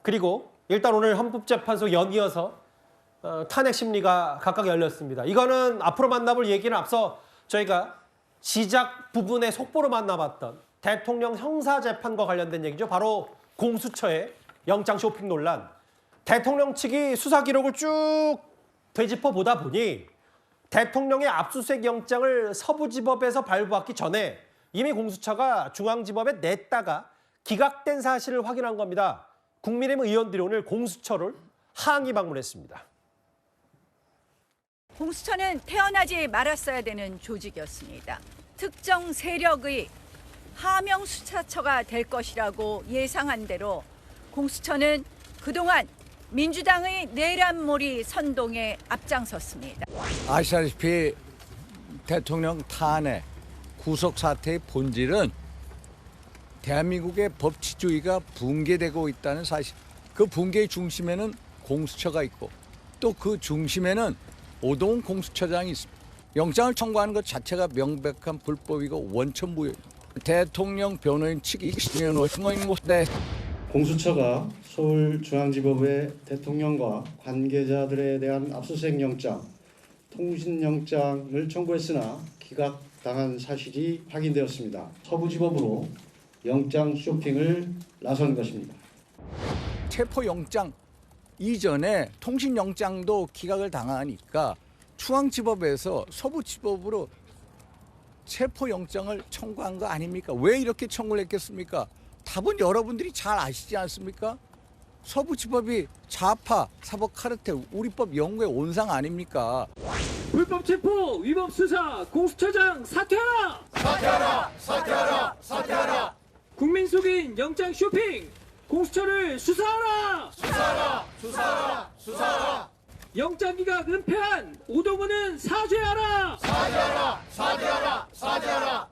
그리고 일단 오늘 헌법재판소 연이어서 탄핵 심리가 각각 열렸습니다. 이거는 앞으로 만나볼 얘기는 앞서 저희가 시작 부분의 속보로 만나봤던 대통령 형사재판과 관련된 얘기죠. 바로 공수처의 영장 쇼핑 논란. 대통령 측이 수사 기록을 쭉 되짚어 보다 보니 대통령의 압수수색 영장을 서부지법에서 발부받기 전에 이미 공수처가 중앙지법에 냈다가 기각된 사실을 확인한 겁니다. 국민의힘 의원들이 오늘 공수처를 항의 방문했습니다. 공수처는 태어나지 말았어야 되는 조직이었습니다. 특정 세력의 하명 수사처가 될 것이라고 예상한 대로 공수처는 그동안 민주당의 내란몰이 선동에 앞장섰습니다. 아시다시피 대통령 탄핵, 구속 사태의 본질은 대한민국의 법치주의가 붕괴되고 있다는 사실. 그 붕괴의 중심에는 공수처가 있고 또 그 중심에는 오동훈 공수처장이 있습니다. 영장을 청구하는 것 자체가 명백한 불법이고 원천무효입니다. 대통령 변호인 측이 공수처가 서울중앙지법의 대통령과 관계자들에 대한 압수수색 영장, 통신영장을 청구했으나 기각당한 사실이 확인되었습니다. 서부지법으로 영장 쇼핑을 나선 것입니다. 체포영장 이전에 통신영장도 기각을 당하니까 중앙지법에서 서부지법으로 체포영장을 청구한 거 아닙니까? 왜 이렇게 청구를 했겠습니까? 답은 여러분들이 잘 아시지 않습니까? 서부지법이 좌파, 사법 카르텔, 우리법 연구의 온상 아닙니까? 불법 체포, 위법 수사, 공수처장 사퇴하라! 사퇴하라! 사퇴하라! 사퇴하라! 국민 속인 영장 쇼핑, 공수처를 수사하라! 수사하라! 수사하라! 수사하라! 영장 기각 은폐한 오동훈은 사죄하라! 사죄하라! 사죄하라! 사죄하라!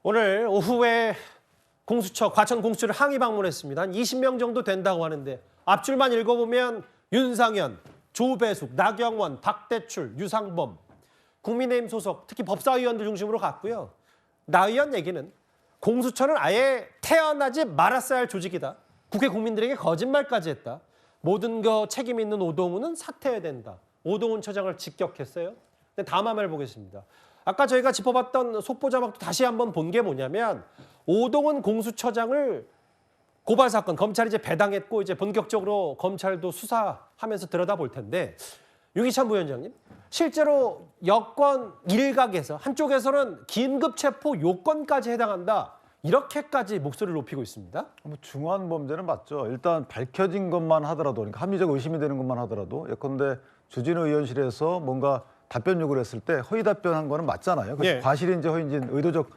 오늘 오후에 공수처, 과천 공수처를 항의 방문했습니다. 한 20명 정도 된다고 하는데 앞줄만 읽어보면 윤상현, 조배숙, 나경원, 박대출, 유상범, 국민의힘 소속, 특히 법사위원들 중심으로 갔고요. 나 의원 얘기는 공수처는 아예 태어나지 말았어야 할 조직이다. 국회 국민들에게 거짓말까지 했다. 모든 거 책임 있는 오동훈은 사퇴해야 된다. 오동훈 처장을 직격했어요. 근데 다음 화면을 보겠습니다. 아까 저희가 짚어봤던 속보 자막도 다시 한번 본 게 뭐냐면 오동훈 공수처장을 고발 사건 검찰이 이제 배당했고 이제 본격적으로 검찰도 수사하면서 들여다볼 텐데 윤기찬 부위원장님 실제로 여권 일각에서 한쪽에서는 긴급 체포 요건까지 해당한다. 이렇게까지 목소리를 높이고 있습니다. 뭐 중한 범죄는 맞죠. 일단 밝혀진 것만 하더라도, 그러니까 합리적 의심이 되는 것만 하더라도 예컨대 주진우 의원실에서 뭔가 답변 요구를 했을 때 허위 답변한 거는 맞잖아요. 그래서 예. 과실인지 허위인지 의도적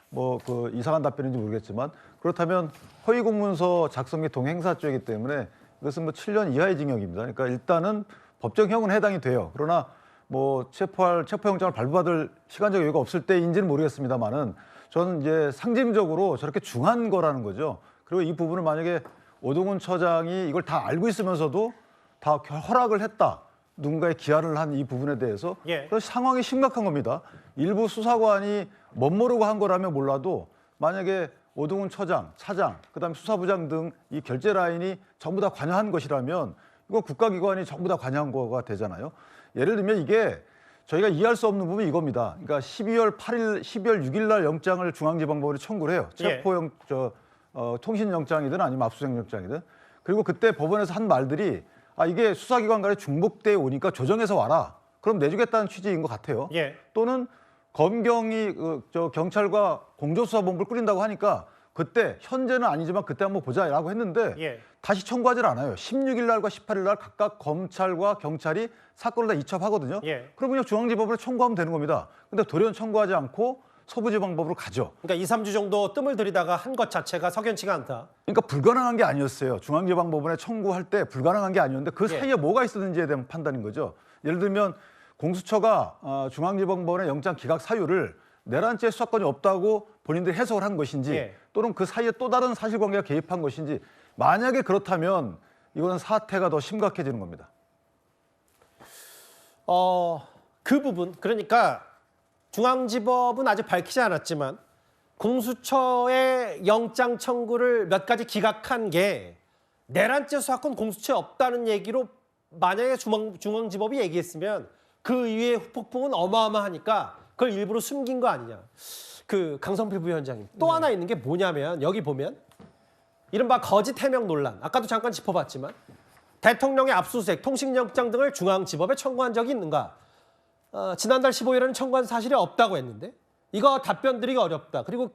뭐 그 이상한 답변인지 모르겠지만 그렇다면 허위 공문서 작성 및 동행사죄이기 때문에 이것은 뭐 7년 이하의 징역입니다. 그러니까 일단은 법정형은 해당이 돼요. 그러나 뭐 체포영장을 발부받을 시간적 여유가 없을 때인지는 모르겠습니다만은 저는 이제 상징적으로 저렇게 중한 거라는 거죠. 그리고 이 부분을 만약에 오동훈 처장이 이걸 다 알고 있으면서도 다 허락을 했다. 누군가의 기한을 한 이 부분에 대해서 예. 그 상황이 심각한 겁니다. 일부 수사관이 멋모르고 한 거라면 몰라도 만약에 오동훈 처장, 차장, 그다음에 수사부장 등 이 결제 라인이 전부 다 관여한 것이라면 이거 국가기관이 전부 다 관여한 거가 되잖아요. 예를 들면 이게 저희가 이해할 수 없는 부분이 이겁니다. 그러니까 12월 6일 날 영장을 중앙지방법원에 청구를 해요. 체포영 통신영장이든 아니면 압수수색영장이든. 그리고 그때 법원에서 한 말들이 이게 수사기관 간에 중복돼 오니까 조정해서 와라. 그럼 내주겠다는 취지인 것 같아요. 예. 또는 검경이 경찰과 공조수사본부를 꾸린다고 하니까 그때 현재는 아니지만 그때 한번 보자라고 했는데 예. 다시 청구하질 않아요. 16일 날과 18일 날 각각 검찰과 경찰이 사건을 다 이첩하거든요. 예. 그럼 그냥 중앙지법으로 청구하면 되는 겁니다. 근데 돌연 청구하지 않고 서부지방법으로 가죠. 그러니까 2, 3주 정도 뜸을 들이다가 한 것 자체가 석연치가 않다. 그러니까 불가능한 게 아니었어요. 중앙지방법원에 청구할 때 불가능한 게 아니었는데 그 예. 사이에 뭐가 있었는지에 대한 판단인 거죠. 예를 들면 공수처가 중앙지방법원의 영장 기각 사유를 내란죄 수사권이 없다고 본인들이 해석을 한 것인지 예. 또는 그 사이에 또 다른 사실관계가 개입한 것인지 만약에 그렇다면 이거는 사태가 더 심각해지는 겁니다. 그 부분 그러니까 중앙지법은 아직 밝히지 않았지만 공수처의 영장 청구를 몇 가지 기각한 게 내란죄 수사권 공수처에 없다는 얘기로 만약에 중앙지법이 얘기했으면 그 이후의 후폭풍은 어마어마하니까 그걸 일부러 숨긴 거 아니냐. 그 강성필 부위원장님 또 하나 있는 게 뭐냐면 여기 보면 이른바 거짓 해명 논란. 아까도 잠깐 짚어봤지만 대통령의 압수수색, 통신영장 등을 중앙지법에 청구한 적이 있는가? 지난달 15일에는 청구한 사실이 없다고 했는데 이거 답변 드리기 어렵다. 그리고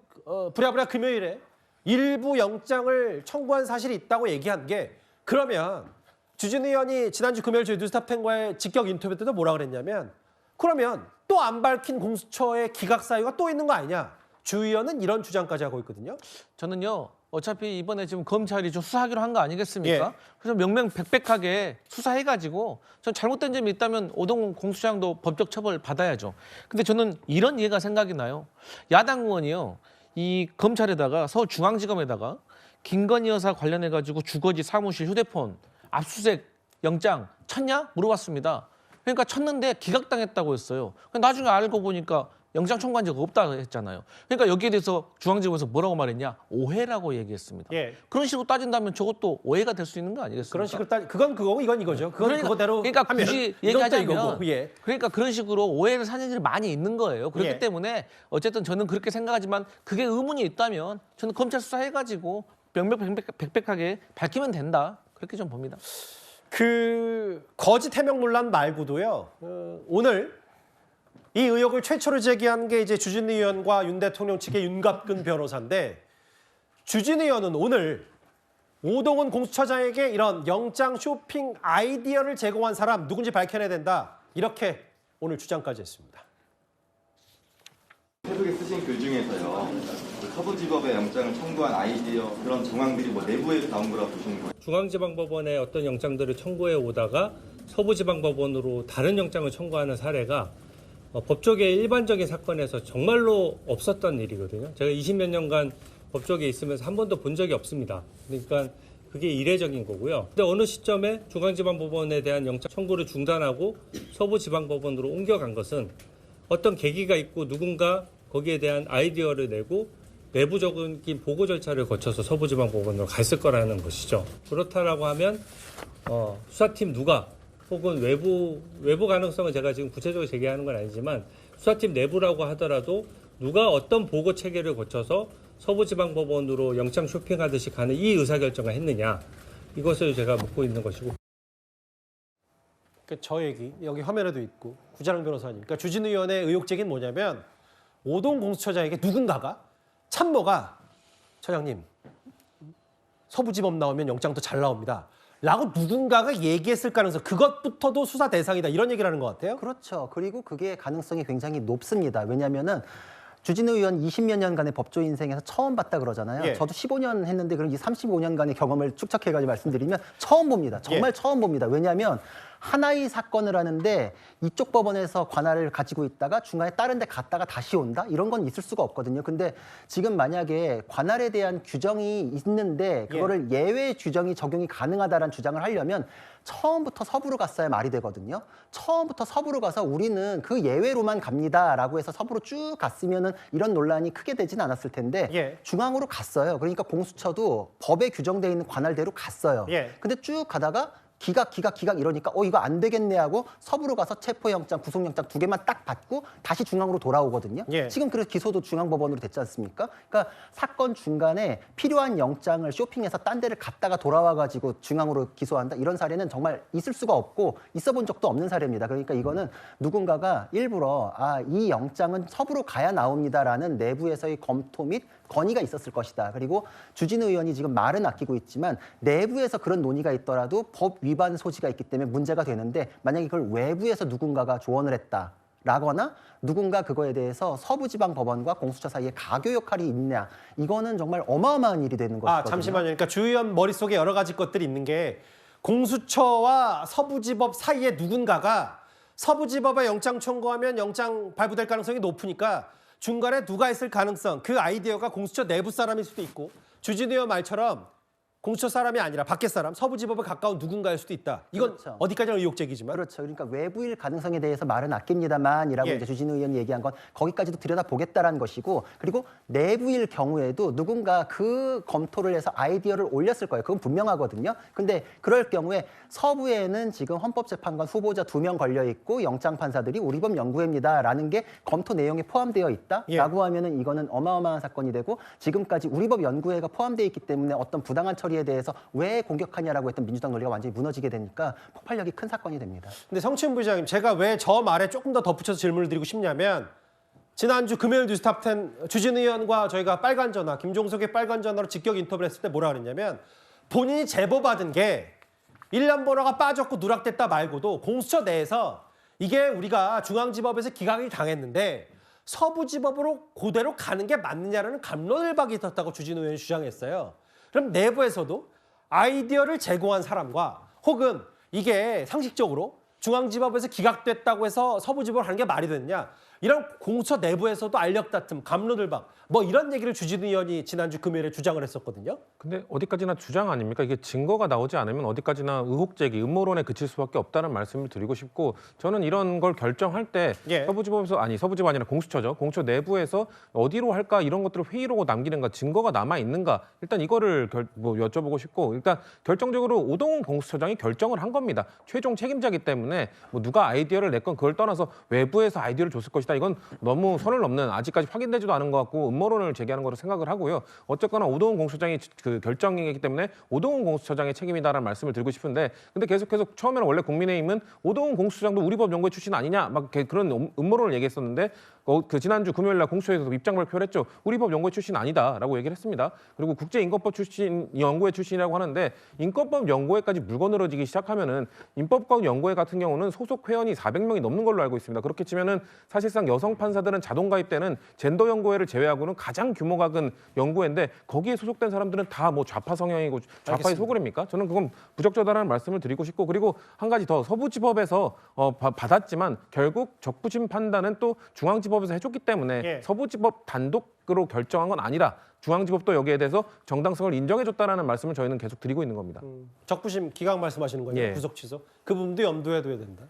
부랴부랴 금요일에 일부 영장을 청구한 사실이 있다고 얘기한 게 그러면 주진우 의원이 지난주 금요일 저희 뉴스타팬과의 직격 인터뷰 때도 뭐라 그랬냐면 그러면 또 안 밝힌 공수처의 기각 사유가 또 있는 거 아니냐. 주 의원은 이런 주장까지 하고 있거든요. 저는요. 어차피 이번에 지금 검찰이 좀 수사하기로 한 거 아니겠습니까? 예. 그래서 명명백백하게 수사해가지고 전 잘못된 점이 있다면 오동훈 공수처장도 법적 처벌 받아야죠. 근데 저는 이런 예가 생각이 나요. 야당 의원이요. 이 검찰에다가 서울중앙지검에다가 김건희 여사 관련해가지고 주거지 사무실 휴대폰 압수수색 영장 쳤냐? 물어봤습니다. 그러니까 쳤는데 기각당했다고 했어요. 나중에 알고 보니까 영장 청구한 적 없다고 했잖아요. 그러니까 여기에 대해서 중앙지검에서 뭐라고 말했냐? 오해라고 얘기했습니다. 예. 그런 식으로 따진다면 저것도 오해가 될 수 있는 거 아니겠습니까? 그런 식으로 그건 그거고 이건 이거죠. 그건 그거대로 그러니까 하면 굳이 이것도 얘기하자면 이거고. 예. 그러니까 그런 식으로 오해를 사는 일이 많이 있는 거예요. 그렇기 예. 때문에 어쨌든 저는 그렇게 생각하지만 그게 의문이 있다면 저는 검찰 수사해가지고 명명백백하게 밝히면 된다. 그렇게 좀 봅니다. 그 거짓 해명 논란 말고도요. 오늘 이 의혹을 최초로 제기한 게 이제 주진우 의원과 윤 대통령 측의 윤갑근 변호사인데 주진우 의원은 오늘 오동훈 공수처장에게 이런 영장 쇼핑 아이디어를 제공한 사람 누군지 밝혀내야 된다. 이렇게 오늘 주장까지 했습니다. 페북에 쓰신 글 중에서요. 그 서부지법에 영장을 청구한 아이디어 그런 정황들이 뭐 내부에서 나온 거라고 보시는 거예요? 중앙지방법원에 어떤 영장들을 청구해 오다가 서부지방법원으로 다른 영장을 청구하는 사례가 법조계의 일반적인 사건에서 정말로 없었던 일이거든요. 제가 20몇 년간 법조계에 있으면서 한 번도 본 적이 없습니다. 그러니까 그게 이례적인 거고요. 근데 어느 시점에 중앙지방법원에 대한 영장 청구를 중단하고 서부지방법원으로 옮겨간 것은 어떤 계기가 있고 누군가 거기에 대한 아이디어를 내고 내부적인 보고 절차를 거쳐서 서부지방법원으로 갔을 거라는 것이죠. 그렇다라고 하면 수사팀 누가 혹은 외부 가능성은 제가 지금 구체적으로 제기하는 건 아니지만 수사팀 내부라고 하더라도 누가 어떤 보고 체계를 거쳐서 서부지방법원으로 영장 쇼핑하듯이 가는 이 의사결정을 했느냐. 이것을 제가 묻고 있는 것이고. 저 얘기 여기 화면에도 있고 구자랑 변호사님. 그러니까 주진우 의원의 의혹 제기는 뭐냐면 오동 공수처장에게 누군가가 참모가 처장님 서부지법 나오면 영장도 잘 나옵니다. 라고 누군가가 얘기했을 가능성 그것부터도 수사 대상이다 이런 얘기를 하는 것 같아요. 그렇죠. 그리고 그게 가능성이 굉장히 높습니다. 왜냐하면은 주진우 의원 20몇 년간의 법조 인생에서 처음 봤다 그러잖아요. 예. 저도 15년 했는데 그럼 이 35년간의 경험을 축적해가지고 말씀드리면 처음 봅니다. 정말 처음 봅니다. 왜냐하면 하나의 사건을 하는데 이쪽 법원에서 관할을 가지고 있다가 중간에 다른 데 갔다가 다시 온다? 이런 건 있을 수가 없거든요. 근데 지금 만약에 관할에 대한 규정이 있는데 그거를 예외 규정이 적용이 가능하다라는 주장을 하려면 처음부터 서부로 갔어야 말이 되거든요. 처음부터 서부로 가서 우리는 그 예외로만 갑니다라고 해서 서부로 쭉 갔으면은 이런 논란이 크게 되진 않았을 텐데 중앙으로 갔어요. 그러니까 공수처도 법에 규정되어 있는 관할대로 갔어요. 근데 쭉 가다가 기각 이러니까 이거 안 되겠네 하고 서부로 가서 체포영장, 구속영장 2개만 딱 받고 다시 중앙으로 돌아오거든요. 지금 그래서 기소도 중앙법원으로 됐지 않습니까? 그러니까 사건 중간에 필요한 영장을 쇼핑해서 딴 데를 갔다가 돌아와가지고 중앙으로 기소한다? 이런 사례는 정말 있을 수가 없고 있어 본 적도 없는 사례입니다. 그러니까 이거는 누군가가 일부러 이 영장은 서부로 가야 나옵니다라는 내부에서의 검토 및 건의가 있었을 것이다. 그리고 주진우 의원이 지금 말은 아끼고 있지만 내부에서 그런 논의가 있더라도 법 위반 소지가 있기 때문에 문제가 되는데 만약에 그걸 외부에서 누군가가 조언을 했다라거나 누군가 그거에 대해서 서부지방법원과 공수처 사이에 가교 역할이 있냐 이거는 정말 어마어마한 일이 되는 것이거든요. 잠시만요. 그러니까 주 의원 머릿속에 여러 가지 것들이 있는 게 공수처와 서부지법 사이에 누군가가 서부지법에 영장 청구하면 영장 발부될 가능성이 높으니까 중간에 누가 있을 가능성, 그 아이디어가 공수처 내부 사람일 수도 있고 주진우 의원 말처럼 공수처 사람이 아니라 밖에 사람, 서부지법에 가까운 누군가일 수도 있다. 이건 그렇죠. 어디까지나 의혹적이지만. 그렇죠. 그러니까 외부일 가능성에 대해서 말은 아낍니다만이라고 예. 이제 주진우 의원이 얘기한 건 거기까지도 들여다보겠다라는 것이고, 그리고 내부일 경우에도 누군가 그 검토를 해서 아이디어를 올렸을 거예요. 그건 분명하거든요. 근데 그럴 경우에 서부에는 지금 헌법재판관 후보자 2명 걸려 있고 영장 판사들이 우리법 연구회입니다라는 게 검토 내용에 포함되어 있다라고 하면은 이거는 어마어마한 사건이 되고, 지금까지 우리법 연구회가 포함되어 있기 때문에 어떤 부당한 처리에 대해서 왜 공격하냐라고 했던 민주당 논리가 완전히 무너지게 되니까 폭발력이 큰 사건이 됩니다. 근데 성치훈 부장님, 제가 왜 저 말에 조금 더 덧붙여서 질문을 드리고 싶냐면, 지난주 금요일 뉴스탑10 주진우 의원과 저희가 빨간 전화, 김종석의 빨간 전화로 직격 인터뷰를 했을 때 뭐라 그랬냐면, 본인이 제보받은 게 1년 번호가 빠졌고 누락됐다 말고도 공수처 내에서 이게 우리가 중앙지법에서 기각이 당했는데 서부지법으로 그대로 가는 게 맞느냐라는 갑론을박이 있었다고 주진우 의원이 주장했어요. 그럼 내부에서도 아이디어를 제공한 사람과, 혹은 이게 상식적으로 중앙지법에서 기각됐다고 해서 서부지법으로 하는 게 말이 됐냐, 이런 공수처 내부에서도 알력 다툼, 갑론을박, 뭐 이런 얘기를 주진우 의원이 지난주 금요일에 주장을 했었거든요. 근데 어디까지나 주장 아닙니까? 이게 증거가 나오지 않으면 어디까지나 의혹 제기, 음모론에 그칠 수밖에 없다는 말씀을 드리고 싶고, 저는 이런 걸 결정할 때 서부지법이 아니라 공수처죠. 공수처 내부에서 어디로 할까 이런 것들을 회의록으로 남기는가, 증거가 남아 있는가, 일단 이거를 여쭤보고 싶고, 일단 결정적으로 오동훈 공수처장이 결정을 한 겁니다. 최종 책임자이기 때문에 뭐 누가 아이디어를 냈건 그걸 떠나서 외부에서 아이디어를 줬을 것이다. 이건 너무 선을 넘는, 아직까지 확인되지도 않은 것 같고 음모론을 제기하는 거로 생각을 하고요. 어쨌거나 오동훈 공수처장이 그 결정이기 때문에 오동훈 공수처장의 책임이다라는 말씀을 드리고 싶은데, 근데 계속해서 처음에는 원래 국민의힘은 오동훈 공수처장도 우리법 연구회 출신 아니냐 막 그런 음모론을 얘기했었는데, 그 지난주 금요일 날 공수처에서도 입장 발표를 했죠. 우리법 연구회 출신 아니다라고 얘기를 했습니다. 그리고 국제인권법 출신 연구회 출신이라고 하는데, 인권법 연구회까지 물고 늘어지기 시작하면은 인법과 연구회 같은 경우는 소속 회원이 400명이 넘는 걸로 알고 있습니다. 그렇게 치면은 사실상 여성 판사들은 자동 가입되는 젠더 연구회를 제외하고는 가장 규모가 큰 연구회인데, 거기에 소속된 사람들은 다 뭐 좌파 성향이고 좌파의 소굴입니까? 저는 그건 부적절하다는 말씀을 드리고 싶고, 그리고 한 가지 더, 서부지법에서 받았지만 결국 적부심 판단은 또 중앙지법에서 해줬기 때문에 서부지법 단독으로 결정한 건 아니라 중앙지법도 여기에 대해서 정당성을 인정해줬다라는 말씀을 저희는 계속 드리고 있는 겁니다. 적부심 기각 말씀하시는 거예요. 구속 취소. 그 부분도 염두에 둬야 된다.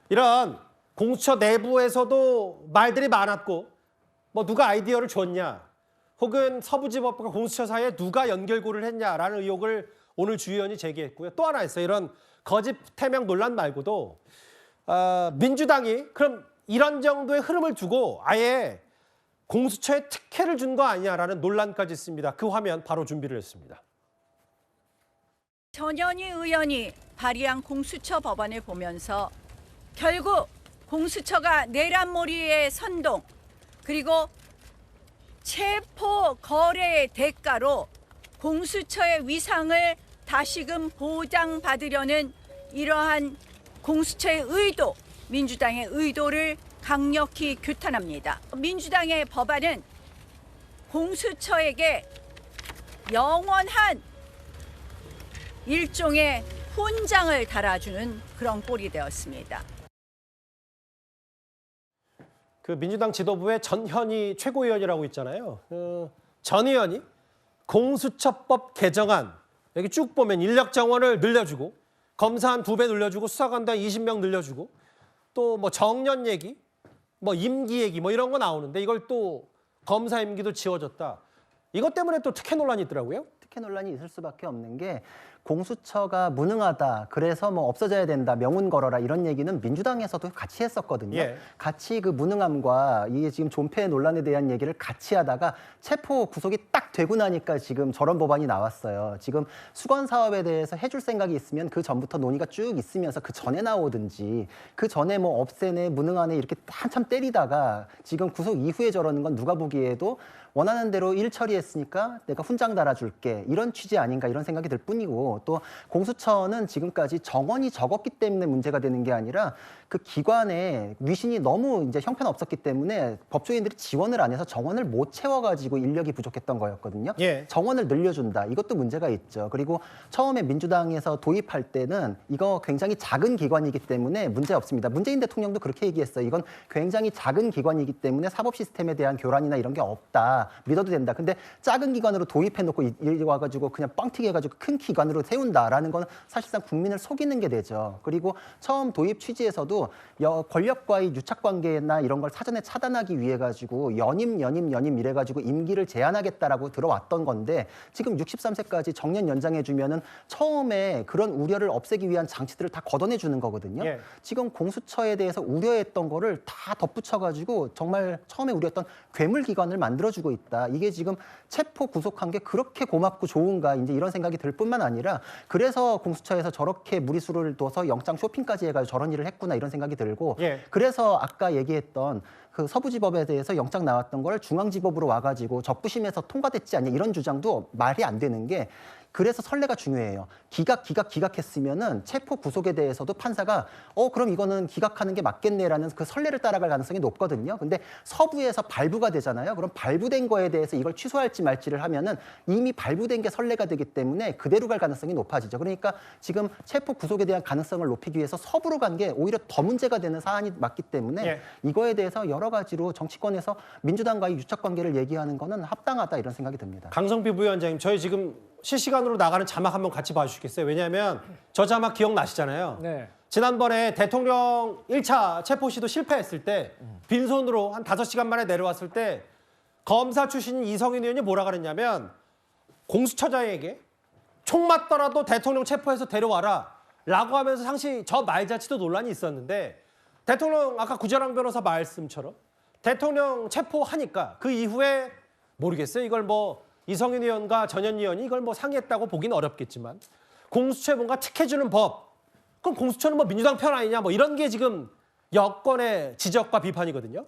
이런 공수처 내부에서도 말들이 많았고, 뭐 누가 아이디어를 줬냐, 혹은 서부지법과 공수처 사이에 누가 연결고를 했냐라는 의혹을 오늘 주 의원이 제기했고요. 또 하나 있어요. 이런 거짓 태명 논란 말고도 민주당이 그럼 이런 정도의 흐름을 두고 아예 공수처에 특혜를 준 거 아니냐라는 논란까지 있습니다. 그 화면 바로 준비를 했습니다. 전현희 의원이 발의한 공수처 법안을 보면서 결국 공수처가 내란몰이의 선동, 그리고 체포 거래의 대가로 공수처의 위상을 다시금 보장받으려는 이러한 공수처의 의도, 민주당의 의도를 강력히 규탄합니다. 민주당의 법안은 공수처에게 영원한 일종의 훈장을 달아주는 그런 꼴이 되었습니다. 그 민주당 지도부의 전현희 최고위원이라고 있잖아요. 전 의원이 공수처법 개정안, 여기 쭉 보면 인력 정원을 늘려주고, 검사 한 2배 늘려주고, 수사관도 한 20명 늘려주고, 또 뭐 정년 얘기, 뭐 임기 얘기, 뭐 이런 거 나오는데 이걸 또 검사 임기도 지워졌다. 이것 때문에 또 특혜 논란이 있더라고요. 특혜 논란이 있을 수밖에 없는 게, 공수처가 무능하다, 그래서 뭐 없어져야 된다, 명운 걸어라, 이런 얘기는 민주당에서도 같이 했었거든요. 같이 그 무능함과 이게 지금 존폐 논란에 대한 얘기를 같이 하다가 체포 구속이 딱 되고 나니까 지금 저런 법안이 나왔어요. 지금 수건 사업에 대해서 해줄 생각이 있으면 그 전부터 논의가 쭉 있으면서 그 전에 나오든지, 그 전에 뭐 없애네, 무능하네 이렇게 한참 때리다가 지금 구속 이후에 저러는 건 누가 보기에도 원하는 대로 일 처리했으니까 내가 훈장 달아줄게, 이런 취지 아닌가, 이런 생각이 들 뿐이고, 또 공수처는 지금까지 정원이 적었기 때문에 문제가 되는 게 아니라 그 기관에 위신이 너무 이제 형편없었기 때문에 법조인들이 지원을 안 해서 정원을 못 채워가지고 인력이 부족했던 거였거든요. 정원을 늘려준다, 이것도 문제가 있죠. 그리고 처음에 민주당에서 도입할 때는 이거 굉장히 작은 기관이기 때문에 문제 없습니다. 문재인 대통령도 그렇게 얘기했어요. 이건 굉장히 작은 기관이기 때문에 사법 시스템에 대한 교란이나 이런 게 없다. 된다, 믿어도 된다. 근데 작은 기관으로 도입해놓고 이리 와가지고 그냥 뻥튀기 해가지고 큰 기관으로 세운다라는 건 사실상 국민을 속이는 게 되죠. 그리고 처음 도입 취지에서도 권력과의 유착관계나 이런 걸 사전에 차단하기 위해 가지고 연임 이래가지고 임기를 제한하겠다라고 들어왔던 건데 지금 63세까지 정년 연장해주면은 처음에 그런 우려를 없애기 위한 장치들을 다 걷어내 주는 거거든요. 예. 지금 공수처에 대해서 우려했던 거를 다 덧붙여가지고 정말 처음에 우려했던 괴물기관을 만들어주고 있다. 이게 지금 체포 구속한 게 그렇게 고맙고 좋은가 이제 이런 생각이 들 뿐만 아니라 그래서 공수처에서 저렇게 무리수를 둬서 영장 쇼핑까지 해가지고 저런 일을 했구나 이런 생각이 들고 예. 그래서 아까 얘기했던 그 서부지법에 대해서 영장 나왔던 걸 중앙지법으로 와가지고 적부심에서 통과됐지 않냐 이런 주장도 말이 안 되는 게 그래서 선례가 중요해요. 기각했으면은 체포 구속에 대해서도 판사가 그럼 이거는 기각하는 게 맞겠네라는 그 선례를 따라갈 가능성이 높거든요. 근데 서부에서 발부가 되잖아요. 그럼 발부된 거에 대해서 이걸 취소할지 말지를 하면은 이미 발부된 게 선례가 되기 때문에 그대로 갈 가능성이 높아지죠. 그러니까 지금 체포 구속에 대한 가능성을 높이기 위해서 서부로 간 게 오히려 더 문제가 되는 사안이 맞기 때문에 예. 이거에 대해서 여러 가지로 정치권에서 민주당과의 유착 관계를 얘기하는 거는 합당하다 이런 생각이 듭니다. 강성비 부위원장님, 저희 지금 실시간으로 나가는 자막 한번 같이 봐주시겠어요? 왜냐하면 저 자막 기억나시잖아요. 네. 지난번에 대통령 1차 체포 시도 실패했을 때 빈손으로 한 5시간 만에 내려왔을 때 검사 출신인 이성인 의원이 뭐라 그랬냐면 공수처장에게 총 맞더라도 대통령 체포해서 데려와라 라고 하면서 당시 저 말 자체도 논란이 있었는데 대통령 아까 구자랑 변호사 말씀처럼 대통령 체포하니까 그 이후에 모르겠어요. 이걸 뭐 이성인 의원과 전현 의원이 이걸 뭐 상의했다고 보기는 어렵겠지만 공수처에 뭔가 특혜주는 법. 그럼 공수처는 뭐 민주당 편 아니냐 뭐 이런 게 지금 여권의 지적과 비판이거든요.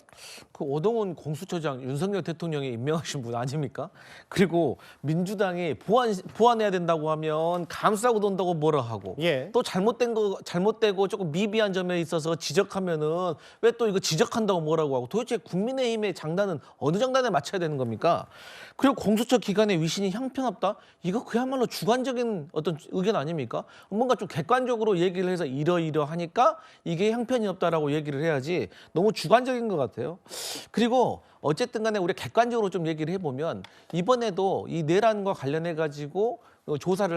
그 오동훈 공수처장 윤석열 대통령이 임명하신 분 아닙니까? 그리고 민주당이 보완해야 된다고 하면 감싸고 돈다고 뭐라 하고 예. 또 잘못되고 조금 미비한 점에 있어서 지적하면은 왜 또 이거 지적한다고 뭐라고 하고 도대체 국민의힘의 장단은 어느 장단에 맞춰야 되는 겁니까? 그리고 공수처 기관의 위신이 형편없다? 이거 그야말로 주관적인 어떤 의견 아닙니까? 뭔가 좀 객관적으로 얘기를 해서 이러이러하니까 이게 형편이 없다라고 얘기를 해야지 너무 주관적인 것 같아요. 그리고 어쨌든 간에 우리 객관적으로 좀 얘기를 해보면 이번에도 이 내란과 관련해 가지고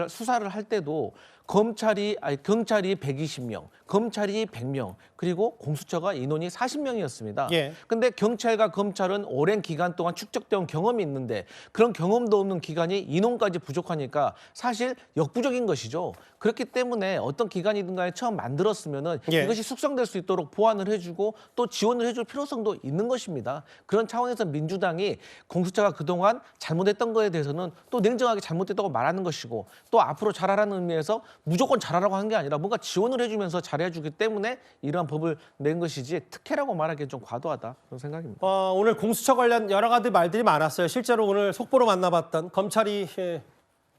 수사를 할 때도 경찰이 120명, 검찰이 100명, 그리고 공수처가 인원이 40명이었습니다. 예. 근데 경찰과 검찰은 오랜 기간 동안 축적된 경험이 있는데 그런 경험도 없는 기관이 인원까지 부족하니까 사실 역부족인 것이죠. 그렇기 때문에 어떤 기관이든 간에 처음 만들었으면은 예. 이것이 숙성될 수 있도록 보완을 해주고 또 지원을 해줄 필요성도 있는 것입니다. 그런 차원에서 민주당이 공수처가 그동안 잘못했던 거에 대해서는 또 냉정하게 잘못했다고 말하는 것이고 또 앞으로 잘하라는 의미에서 무조건 잘하라고 한 게 아니라 뭔가 지원을 해주면서 잘해주기 때문에 이러한 법을 낸 것이지 특혜라고 말하기엔 좀 과도하다 그런 생각입니다. 오늘 공수처 관련 여러 가지 말들이 많았어요. 실제로 오늘 속보로 만나봤던 검찰이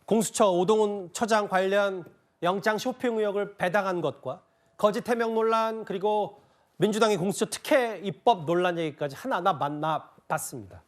공수처 오동훈 처장 관련 영장 쇼핑 의혹을 배당한 것과 거짓 해명 논란 그리고 민주당의 공수처 특혜 입법 논란 얘기까지 하나하나 만나봤습니다.